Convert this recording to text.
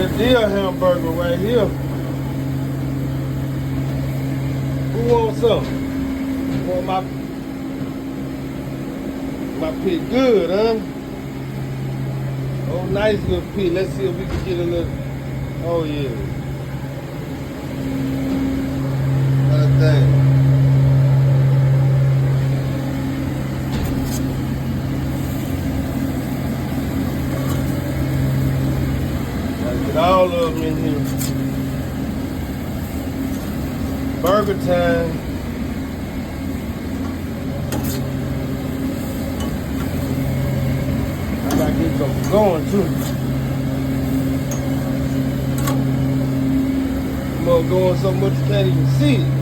real deal hamburger right here. Who wants some? Want my pig good, huh? Oh, nice little pig. Let's see if we can get a little. Oh yeah. Another thing. Gotta get all of them in here. Burger time. I gotta get them going too. I'm going so much you can't even see it.